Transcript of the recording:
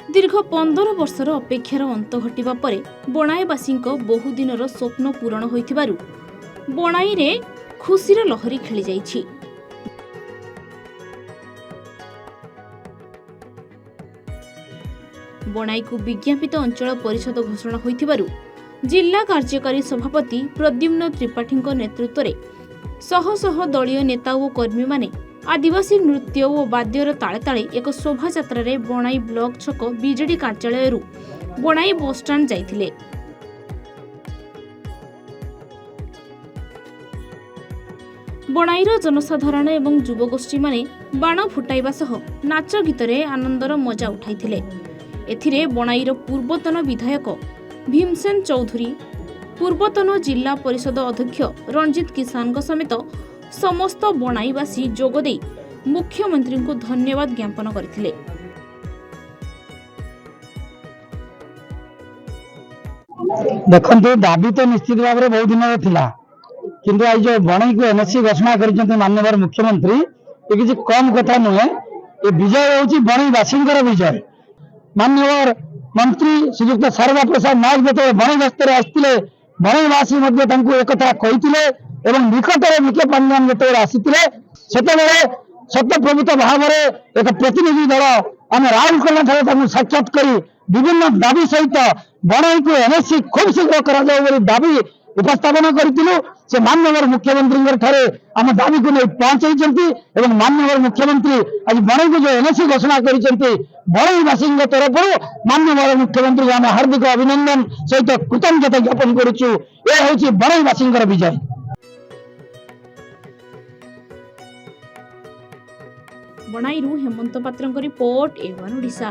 दीर्घ 15 वर्षर अपेक्षार अंत घटिबा परे बणाईवासींक बहुदिनर स्वप्न पूरण होइथिबारु बणाई रे खुशीर लहरी खेली जाइछि। बणाई को विज्ञापित अंचल परिषद घोषणा होइथिबारु जिला कार्यकारी सभापति प्रद्युम्न त्रिपाठी नेतृत्व में शह शह दलीय नेता और कर्मी माने आदिवासी नृत्य और वाद्यर ताले ताले एक शोभा यात्रा रे बणाई ब्लॉक छक बीजेडी कार्यालय बणाई बस स्टैंड जाइथिले। बणाईर जनसाधारण एवं युवगोष्ठी माने बाण फुटाइबा सह नाच गीतरे आनंदर मजा उठाइथिले। एथिरे बणाईर पूर्वतन विधायक भीमसेन चौधरी, पूर्वतन जिला परिषद अध्यक्ष रंजित किसान समेत समस्त बणाईवासी जोगदे मुख्यमंत्री को धन्यवाद ज्ञापन करथिले। देखंतु दाबी तो निश्चित भाव में बहुत दिन थिला, किंतु आज जो बणाई को एनएससी घोषणा कर माननीय मुख्यमंत्री ये किसी कम कथा नुहे। ये विजय होची बणाईवासी विजय। माननीय मंत्री श्रीयुक्त शारदा प्रसाद नायक जो बणाई गस्तर आसते बणाईवासी एक कही एवं निकटर विखे पांड्यान जो आसीते सत्य प्रभुत भाव में एक प्रतिनिधि दल आम राउरकेला साक्षात कर विभिन्न दाबी सहित बणाई को एनएससी खूब शीघ्र कर दाबी उपस्थापन करूँ। से माननीय मुख्यमंत्री ठारे आम दाबी को नहीं पहुंचाई। माननीय मुख्यमंत्री आज बणाई को जो एनएससी घोषणा कर बणाईवासी तरफ माननीय मुख्यमंत्री आम हार्दिक अभिनंदन सहित कृतज्ञता ज्ञापन करुचु। यह हूँ बणाईवासी विजय। बणाईरू हेमंत पात्रଙ୍କ रिपोर्ट A1 ओडिशा।